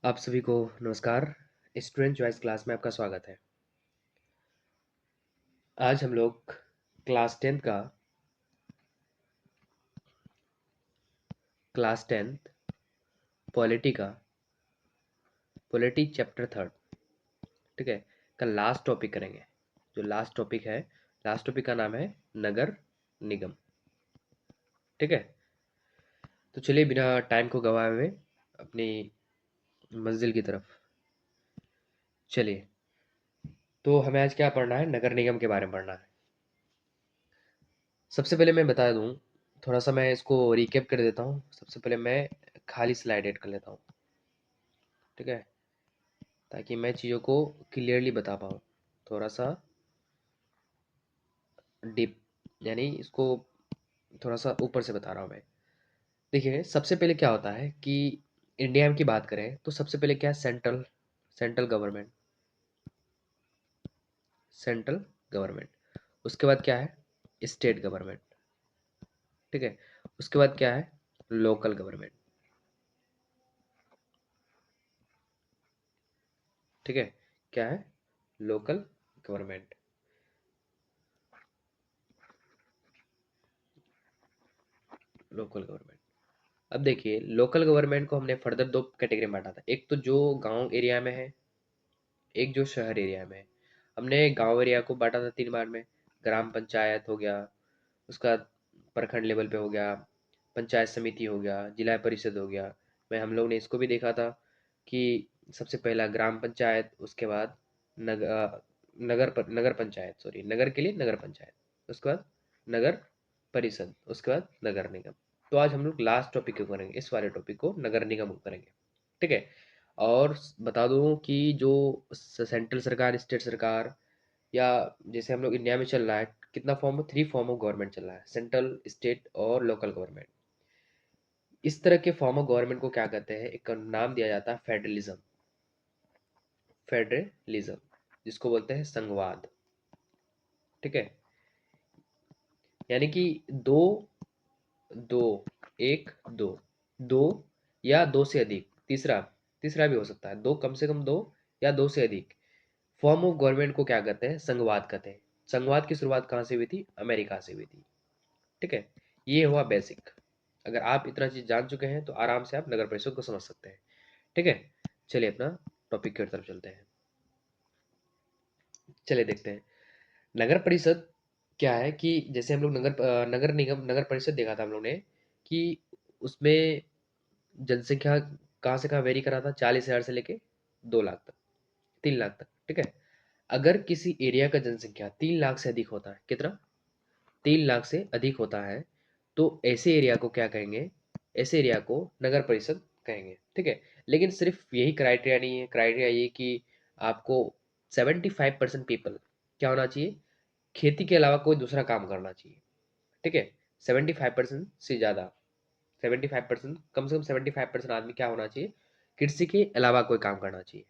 आप सभी को नमस्कार। स्टूडेंट चॉइस क्लास में आपका स्वागत है। आज हम लोग क्लास टेंथ पॉलिटी का पॉलिटी चैप्टर थर्ड, ठीक है, का लास्ट टॉपिक करेंगे। जो लास्ट टॉपिक का नाम है नगर निगम। ठीक है, तो चलिए बिना टाइम को गवाए हुए अपनी मंजिल की तरफ चलिए। तो हमें आज क्या पढ़ना है? नगर निगम के बारे में पढ़ना है। सबसे पहले मैं बता दूं, थोड़ा सा मैं इसको रिकैप कर देता हूँ। सबसे पहले मैं खाली स्लाइड ऐड कर लेता हूँ, ठीक है, ताकि मैं चीज़ों को क्लियरली बता पाऊँ। थोड़ा सा डीप, यानी इसको थोड़ा सा ऊपर से बता रहा हूँ मैं। देखिए, सबसे पहले क्या होता है कि इंडिया की बात करें तो सबसे पहले क्या है? Central government. Central government. उसके बाद क्या है? State government. ठीक है, उसके बाद क्या है? Local government. ठीक है, क्या है? Local government. Local government. अब देखिए, लोकल गवर्नमेंट को हमने फर्दर दो कैटेगरी में बांटा था। एक तो जो गांव एरिया में है, एक जो शहर एरिया में है। हमने गांव एरिया को बांटा था तीन बार में। ग्राम पंचायत हो गया, उसका बाद प्रखंड लेवल पे हो गया, पंचायत समिति हो गया, जिला परिषद हो गया। मैं हम लोग ने इसको भी देखा था कि सबसे पहला ग्राम पंचायत, उसके बाद नगर पंचायत, सॉरी, नगर के लिए नगर पंचायत, उसके बाद नगर परिषद, उसके बाद नगर निगम। तो आज हम लोग लास्ट टॉपिक को करेंगे, इस वाले टॉपिक को नगर निगम को करेंगे। ठीक है, और बता दूं कि जो सेंट्रल सरकार, स्टेट सरकार, या जैसे हम लोग इंडिया में चल रहा है, कितना form, three form of government चल रहा है: सेंट्रल, स्टेट और लोकल गवर्नमेंट। इस तरह के फॉर्म ऑफ गवर्नमेंट को क्या कहते हैं? एक नाम दिया जाता है फेडरलिज्म। फेडरलिज्म, जिसको बोलते हैं संघवाद। ठीक है, यानी कि दो, दो, एक, दो, दो या दो से अधिक, तीसरा, तीसरा भी हो सकता है, दो, कम से कम दो या दो से अधिक फॉर्म ऑफ गवर्नमेंट को क्या कहते हैं? संघवाद कहते हैं। संघवाद की शुरुआत कहाँ से हुई थी? अमेरिका से हुई थी। ठीक है, ये हुआ बेसिक। अगर आप इतना चीज जान चुके हैं तो आराम से आप नगर परिषद को समझ सकते हैं। ठीक है, चलिए अपना टॉपिक की तरफ चलते हैं। चलिए देखते हैं नगर परिषद क्या है। कि जैसे हम लोग नगर निगम, नगर परिषद देखा था हम लोग ने कि उसमें जनसंख्या कहाँ से कहाँ वेरी करा था? 40,000 से लेके 2 लाख तक, 3 लाख तक। ठीक है, अगर किसी एरिया का जनसंख्या 3 लाख से अधिक होता है, कितना? 3 लाख से अधिक होता है, तो ऐसे एरिया को क्या कहेंगे? ऐसे एरिया को नगर परिषद कहेंगे। ठीक है, लेकिन सिर्फ यही क्राइटेरिया नहीं है। क्राइटेरिया ये कि आपको 75% पीपल क्या होना चाहिए? खेती के अलावा कोई दूसरा काम करना चाहिए। ठीक है, 75% से ज़्यादा, 75%, कम से कम 75% आदमी क्या होना चाहिए? कृषि के अलावा कोई काम करना चाहिए।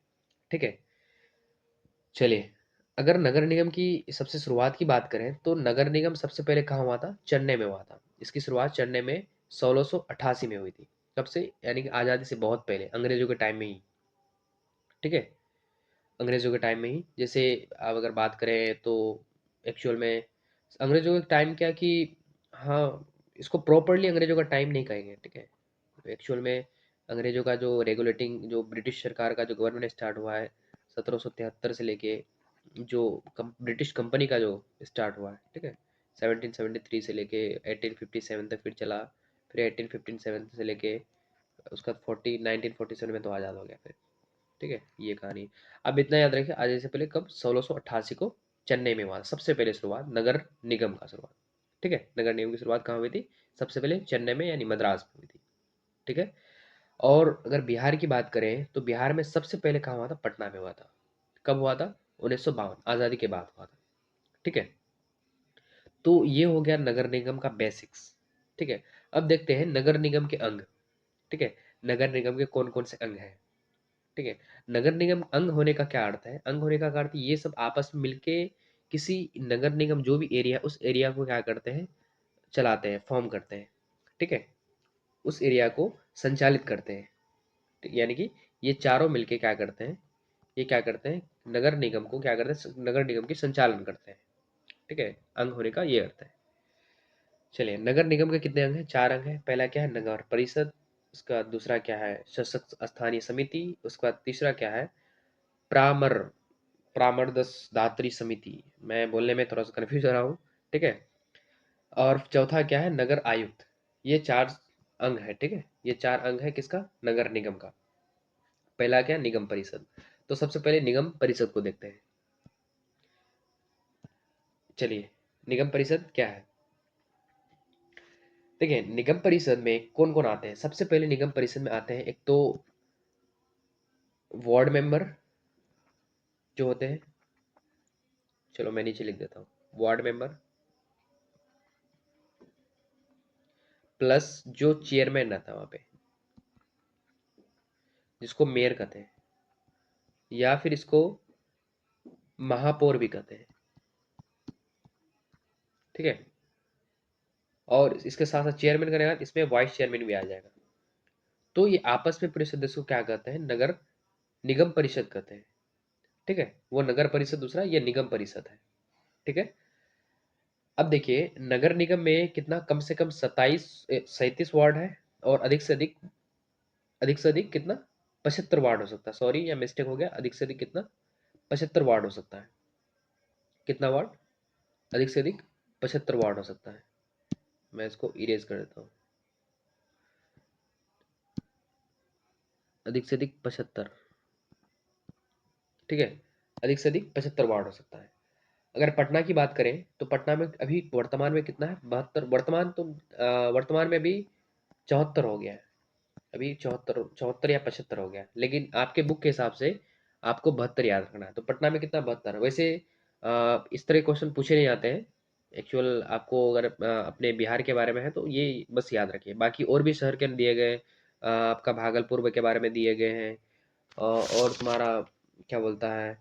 ठीक है, चलिए, अगर नगर निगम की सबसे शुरुआत की बात करें तो नगर निगम सबसे पहले कहाँ हुआ था? चेन्नई में हुआ था। इसकी शुरुआत चेन्नई में 1688 में हुई थी। कब से? यानी कि आज़ादी से बहुत पहले, अंग्रेजों के टाइम में ही। ठीक है, अंग्रेजों के टाइम में ही। जैसे आप अगर बात करें तो एक्चुअल में अंग्रेजों का टाइम क्या कि, हाँ, इसको प्रॉपरली अंग्रेजों का टाइम नहीं कहेंगे। ठीक है, एक्चुअल में अंग्रेजों का जो रेगुलेटिंग, जो ब्रिटिश सरकार का जो गवर्नमेंट स्टार्ट हुआ है 1773 से लेके, जो ब्रिटिश कंपनी का जो स्टार्ट हुआ है, ठीक है, 1773 से लेके 1857 तक फिर चला। फिर 1857 से लेके उसका 1947 में तो आज़ाद हो गया फिर। ठीक है, ये कहानी। अब इतना याद रखिए, आज़ादी से पहले कब? 1688 को चेन्नई में हुआ था सबसे पहले शुरुआत नगर निगम का शुरुआत। ठीक है, नगर निगम की शुरुआत कहाँ हुई थी? सबसे पहले चेन्नई में, यानी मद्रास में हुई थी। ठीक है, और अगर बिहार की बात करें तो बिहार में सबसे पहले कहाँ हुआ था? पटना में हुआ था। कब हुआ था? 1952, आज़ादी के बाद हुआ था। ठीक है, तो ये हो गया नगर निगम का बेसिक्स। ठीक है, अब देखते हैं नगर निगम के अंग। ठीक है, नगर निगम के कौन कौन से अंग हैं? ठीक है, नगर निगम अंग होने का क्या अर्थ है? अंग होने का अर्थ ये सब आपस में मिलके किसी नगर निगम, जो भी एरिया, उस एरिया को क्या करते हैं? चलाते हैं, फॉर्म करते हैं। ठीक है, उस एरिया को संचालित करते हैं। यानी कि ये चारों मिलके क्या करते हैं, ये क्या करते हैं, नगर निगम को क्या करते हैं, नगर निगम की संचालन करते हैं। ठीक है, अंग होने का ये अर्थ है। चलिए, नगर निगम के कितने अंग हैं, 4 अंग हैं। पहला क्या है, नगर परिषद। उसका दूसरा क्या है, सशक्त स्थानीय समिति। उसके बाद तीसरा क्या है, प्रामर प्रामर्दस दात्री समिति। मैं बोलने में थोड़ा सा कंफ्यूज हो रहा हूँ। ठीक है। और चौथा क्या है, नगर आयुक्त। ये 4 अंग है। ठीक है, ये 4 अंग है किसका, नगर निगम का। पहला क्या है, निगम परिषद। तो सबसे पहले निगम परिषद को देखते हैं। चलिए, निगम परिषद क्या है। देखिए, निगम परिषद में कौन कौन आते हैं। सबसे पहले निगम परिषद में आते हैं एक तो वार्ड मेंबर जो होते हैं। चलो मैं नीचे लिख देता हूँ, वार्ड मेंबर प्लस जो चेयरमैन रहता है वहां पे, जिसको मेयर कहते हैं, या फिर इसको महापौर भी कहते हैं। ठीक है। और इसके साथ साथ चेयरमैन करेगा, इसमें वाइस चेयरमैन भी आ जाएगा। तो ये आपस में पूरे सदस्य को क्या कहते हैं, नगर निगम परिषद कहते हैं। ठीक है, वो नगर परिषद दूसरा, ये निगम परिषद है। ठीक है। अब देखिए, नगर निगम में कितना, कम से कम 37 वार्ड है। और अधिक से अधिक कितना, 75 वार्ड हो सकता है। सॉरी, या मिस्टेक हो गया, अधिक से अधिक कितना, 75 वार्ड हो सकता है। कितना वार्ड, अधिक से अधिक 75 वार्ड हो सकता है। मैं इसको इरेज कर देता हूँ, अधिक से अधिक 75। ठीक है, अधिक से अधिक 75 वार्ड हो सकता है। अगर पटना की बात करें तो पटना में अभी वर्तमान में कितना है, 72। वर्तमान में अभी 74 हो गया है। अभी 74 74 या 75 हो गया है। लेकिन आपके बुक के हिसाब से आपको 72 याद रखना है। तो पटना में कितना, 72। वैसे इस तरह क्वेश्चन पूछे नहीं जाते हैं एक्चुअल। आपको अगर अपने बिहार के बारे में है तो ये बस याद रखिए। बाकी और भी शहर के दिए गए, आपका भागलपुर के बारे में दिए गए हैं। और तुम्हारा क्या बोलता है,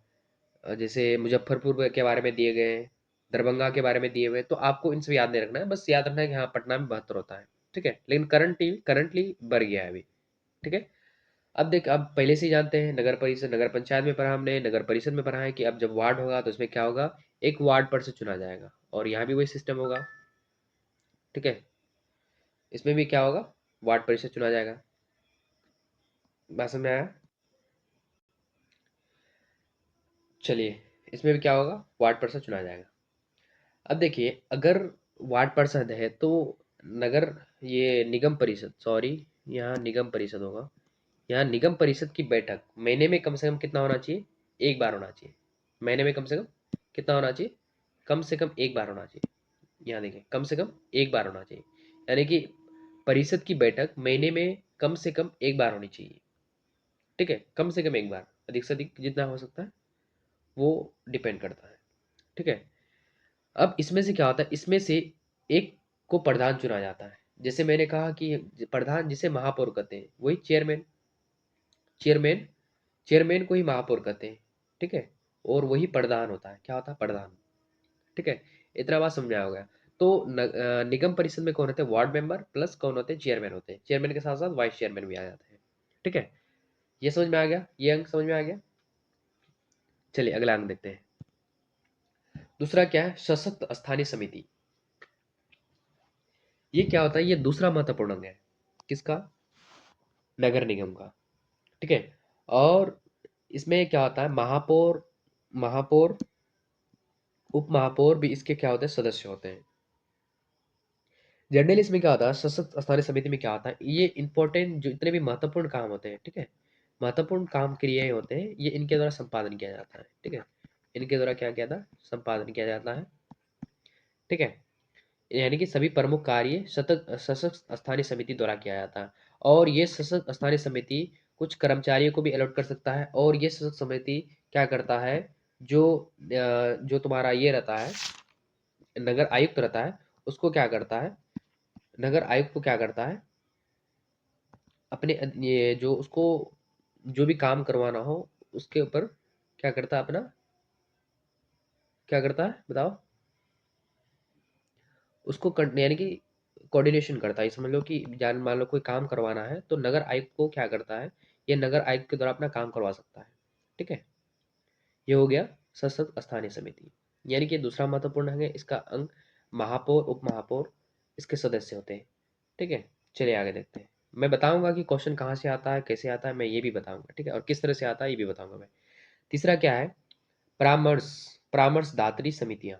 जैसे मुजफ्फरपुर के बारे में दिए गए हैं, दरभंगा के बारे में दिए हुए हैं। तो आपको इनसे याद नहीं रखना है, बस याद रखना है कि हाँ पटना में 72 होता है। ठीक है, लेकिन करंटली बढ़ गया है अभी। ठीक है। अब पहले से ही जानते हैं, नगर परिषद, नगर पंचायत में पढ़ा हमने, नगर परिषद में पढ़ा है कि अब जब वार्ड होगा तो इसमें क्या होगा, एक वार्ड पर से चुना जाएगा। और यहाँ भी वही सिस्टम होगा। ठीक है, इसमें भी क्या होगा, वार्ड परिषद चुना जाएगा। बात समझ में आया। चलिए, इसमें भी क्या होगा, वार्ड परिषद चुना जाएगा। अब देखिए, अगर वार्ड पार्षद है तो नगर, ये निगम परिषद, सॉरी, यहाँ निगम परिषद होगा। यहाँ निगम परिषद की बैठक महीने में कम से कम कितना होना चाहिए, एक बार होना चाहिए। महीने में कम से कम कितना होना चाहिए, कम से कम एक बार होना चाहिए। यहाँ देखिए, कम से कम एक बार होना चाहिए। यानी कि परिषद की बैठक महीने में कम से कम एक बार होनी चाहिए। ठीक है, कम से कम एक बार, अधिक से अधिक जितना हो सकता है वो डिपेंड करता है। ठीक है। अब इसमें से क्या होता है, इसमें से एक को प्रधान चुना जाता है। जैसे मैंने कहा कि प्रधान जिसे महापौर कहते हैं, वही चेयरमैन चेयरमैन को ही महापौर कहते हैं। ठीक है। और वही प्रधान होता है, क्या होता है, प्रधान। ठीक है, इतना बात समझ में आ गया। तो निगम परिषद में कौन होते हैं, वार्ड मेंबर प्लस कौन होते हैं, चेयरमैन होते हैं। चेयरमैन के साथ साथ वाइस चेयरमैन भी आ जाते हैं। ठीक है, ये समझ में आ गया, ये अंक समझ में आ गया। चलिए अगला अंक देखते हैं। दूसरा क्या है, सशक्त स्थानीय समिति। ये क्या होता है, ये दूसरा महत्वपूर्ण अंग है। किसका, नगर निगम का। ठीक है। और इसमें क्या होता है, महापौर, महापौर, उप महापौर भी इसके क्या होते हैं, सदस्य होते हैं। जनरली इसमें क्या होता है, सशक्त स्थानीय समिति में क्या होता है, ये इंपॉर्टेंट जो इतने भी महत्वपूर्ण काम होते हैं, ठीक है, महत्वपूर्ण काम क्रियाएं होते हैं, ये इनके द्वारा संपादन किया जाता है। ठीक है, इनके द्वारा क्या किया था, संपादन किया जाता है। ठीक है, यानी कि सभी प्रमुख कार्य सतत सशक्त स्थानीय समिति द्वारा किया जाता है। और ये सशक्त स्थानीय समिति कुछ कर्मचारियों को भी अलॉट कर सकता है। और ये सशक्त समिति क्या करता है, जो जो तुम्हारा ये रहता है, नगर आयुक्त रहता है, उसको क्या करता है, नगर आयुक्त को क्या करता है, अपने ये जो उसको जो भी काम करवाना हो उसके ऊपर क्या करता है, अपना क्या करता है बताओ, उसको यानी कि कोऑर्डिनेशन करता है। समझ लो कि जान मान लो कोई काम करवाना है तो नगर आयुक्त को क्या करता है, ये नगर आयुक्त के द्वारा अपना काम करवा सकता है। ठीक है, ये हो गया सशक्त स्थानीय समिति। यानी कि दूसरा महत्वपूर्ण है इसका अंग महापौर, उप महापौर इसके सदस्य होते हैं। ठीक है, चलिए आगे देखते हैं। मैं बताऊंगा कि क्वेश्चन कहाँ से आता है, कैसे आता है, मैं ये भी बताऊंगा। ठीक है, और किस तरह से आता है ये भी बताऊंगा मैं। तीसरा क्या है, परामर्श परामर्शदात्री समितियां।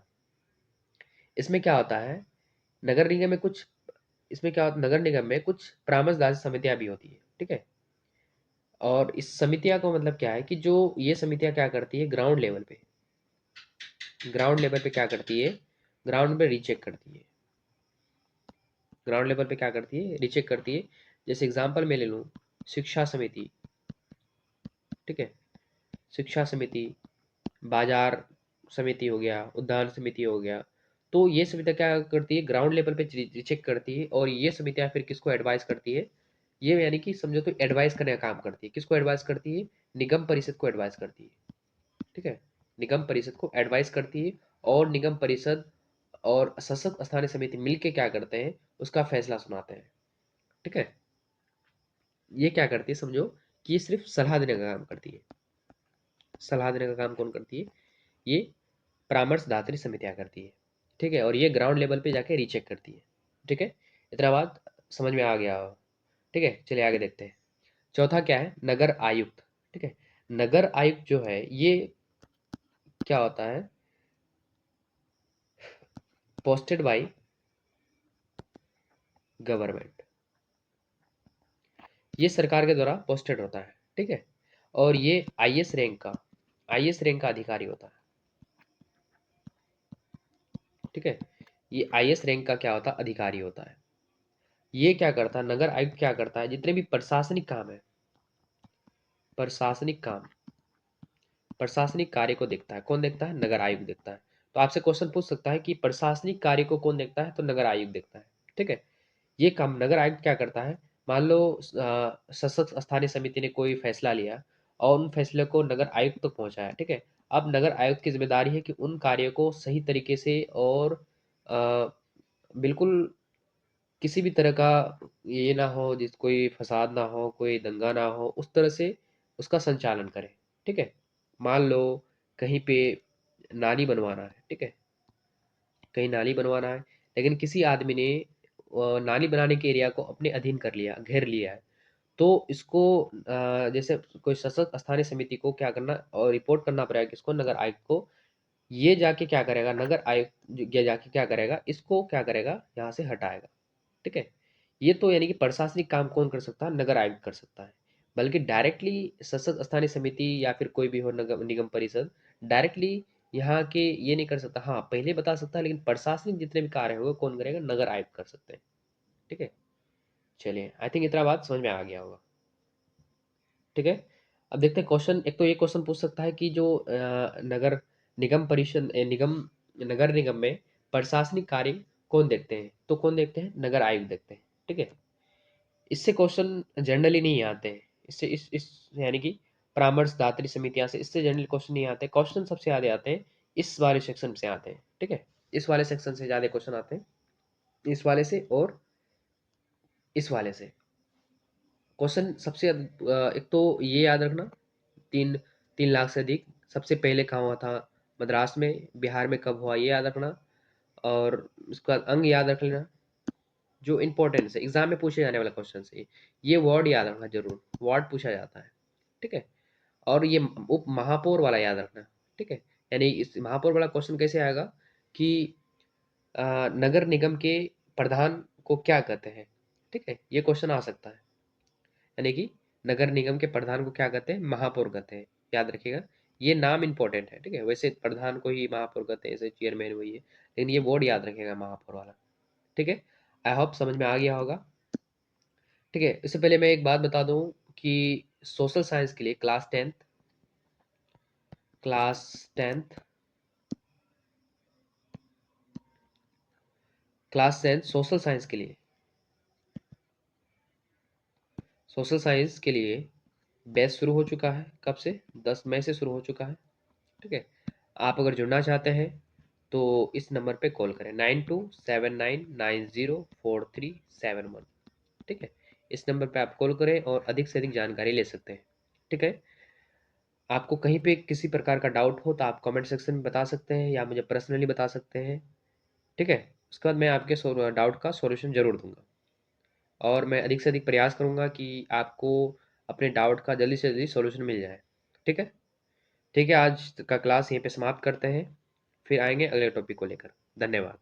इसमें क्या होता है, नगर निगम में कुछ इसमें क्या होता है, नगर निगम में कुछ परामर्शदात्री समितियां भी होती है। ठीक है, और इस समितियां को मतलब क्या है कि जो ये समितियां क्या करती है, ग्राउंड लेवल पे क्या करती है, ग्राउंड पे रीचेक करती है। ग्राउंड लेवल पे क्या करती है, रीचेक करती है। जैसे एग्जांपल मैं ले लूँ, शिक्षा समिति। ठीक है, शिक्षा समिति, बाजार समिति हो गया, उद्यान समिति हो गया। तो ये समितियाँ क्या करती है, ग्राउंड लेवल पे चेक करती है, और ये समितियाँ फिर किसको एडवाइस करती है, ये यानी कि समझो तो एडवाइस करने का काम करती है। किसको एडवाइस करती है, निगम परिषद को एडवाइस करती है। ठीक है, निगम परिषद को एडवाइस करती है, और निगम परिषद और सशक्त स्थानीय समिति मिलके क्या करते हैं, उसका फैसला सुनाते हैं। ठीक है, ये क्या करती है, समझो कि ये सिर्फ सलाह देने का काम करती है। सलाह देने का काम कौन करती है, ये परामर्शदात्री समितियां करती है। ठीक है, और ये ग्राउंड लेवल पे जाके रीचेक करती है। ठीक है, इतना बात समझ में आ गया हो। ठीक है, चलिए आगे देखते हैं। चौथा क्या है, नगर आयुक्त। ठीक है, नगर आयुक्त जो है ये क्या होता है, पोस्टेड बाय गवर्नमेंट। ये सरकार के द्वारा पोस्टेड होता है। ठीक है, और ये आईएएस रैंक का अधिकारी होता है। ठीक है, ये आईएएस रैंक का क्या होता है, अधिकारी होता है। ये क्या करता है, नगर आयुक्त क्या करता है, जितने भी प्रशासनिक काम है, प्रशासनिक काम, प्रशासनिक कार्य को देखता है। कौन देखता है, नगर आयुक्त देखता है। तो आपसे क्वेश्चन पूछ सकता है कि प्रशासनिक कार्य को कौन देखता है, तो नगर आयुक्त देखता है। ठीक है, ये काम नगर आयुक्त क्या करता है, मान लो सशक्त स्थानीय समिति ने कोई फैसला लिया, और उन फैसले को नगर आयुक्त तक पहुंचाया। ठीक है, अब नगर आयुक्त की जिम्मेदारी है कि उन कार्यों को सही तरीके से और अ, बिल्कुल किसी भी तरह का ये ना हो, जिस कोई फसाद ना हो, कोई दंगा ना हो, उस तरह से उसका संचालन करें। ठीक है, मान लो कहीं पे नाली बनवाना है। ठीक है, कहीं नाली बनवाना है, लेकिन किसी आदमी ने नाली बनाने के एरिया को अपने अधीन कर लिया, घेर लिया है। तो इसको जैसे कोई सशक्त स्थानीय समिति को क्या करना और रिपोर्ट करना पड़ेगा, किसको, नगर आयुक्त को। ये जाके क्या करेगा, नगर आयुक्त जाके क्या करेगा, इसको क्या करेगा, यहाँ से हटाएगा। ठीक है, ये तो यानी कि प्रशासनिक काम कौन कर सकता है, नगर आयुक्त कर सकता है। बल्कि डायरेक्टली सशक्त स्थानीय समिति या फिर कोई भी हो निगम परिषद डायरेक्टली यहाँ के ये नहीं कर सकता। हाँ, पहले बता सकता है, लेकिन प्रशासनिक जितने भी कार्य होंगे कौन करेगा, नगर आयुक्त कर सकते हैं। ठीक है, चलिए आई थिंक इतना बात समझ में आ गया होगा। ठीक है, अब देखते हैं क्वेश्चन। एक तो ये क्वेश्चन पूछ सकता है कि जो नगर निगम परिषद निगम नगर निगम में प्रशासनिक कार्य कौन देखते हैं, तो कौन देखते हैं, नगर आयुक्त देखते हैं। ठीक है, इससे क्वेश्चन जनरली नहीं आते हैं। इससे इस यानी कि परामर्शदात्री समितियां से इससे जनरली क्वेश्चन नहीं आते। क्वेश्चन सबसे ज्यादा आते हैं इस वाले सेक्शन से आते हैं। ठीक है, इस वाले सेक्शन से ज्यादा क्वेश्चन आते हैं, इस वाले से और इस वाले से। क्वेश्चन सबसे एक तो ये याद रखना, तीन 3 लाख से अधिक सबसे पहले कहाँ हुआ था, मद्रास में, बिहार में कब हुआ, ये याद रखना। और उसका अंग याद रख लेना, जो इंपॉर्टेंट है एग्जाम में पूछे जाने वाला क्वेश्चन से। ये वर्ड याद रखना जरूर, वर्ड पूछा जाता है। ठीक है, और ये उप महापौर वाला याद रखना। ठीक है, यानी इस महापौर वाला क्वेश्चन कैसे आएगा कि नगर निगम के प्रधान को क्या कहते हैं। ठीक है, ये क्वेश्चन आ सकता है। यानी कि नगर निगम के प्रधान को क्या कहते हैं, महापौर कहते हैं। याद रखिएगा, ये नाम इंपॉर्टेंट है। ठीक है, वैसे प्रधान को ही महापौर कहते हैं, ऐसे चेयरमैन वही है, लेकिन ये वर्ड याद रखिएगा, महापौर वाला। ठीक है, आई होप समझ में आ गया होगा। ठीक है, इससे पहले मैं एक बात बता दूं कि सोशल साइंस के लिए क्लास टेंथ सोशल साइंस के लिए, बैच शुरू हो चुका है। कब से, 10 मई से शुरू हो चुका है। ठीक है, आप अगर जुड़ना चाहते हैं तो इस नंबर पे कॉल करें, 9279904371। ठीक है, इस नंबर पे आप कॉल करें और अधिक से अधिक जानकारी ले सकते हैं। ठीक है? आपको कहीं पे किसी प्रकार का डाउट हो तो आप कमेंट सेक्शन में बता सकते हैं या मुझे पर्सनली बता सकते हैं। ठीक है? उसके बाद मैं आपके डाउट का सॉल्यूशन ज़रूर दूँगा और मैं अधिक से अधिक प्रयास करूँगा कि आपको अपने डाउट का जल्दी से जल्दी सॉल्यूशन मिल जाए। ठीक है? ठीक है, आज का क्लास यहीं पे समाप्त करते हैं। फिर आएँगे अगले टॉपिक को लेकर। धन्यवाद।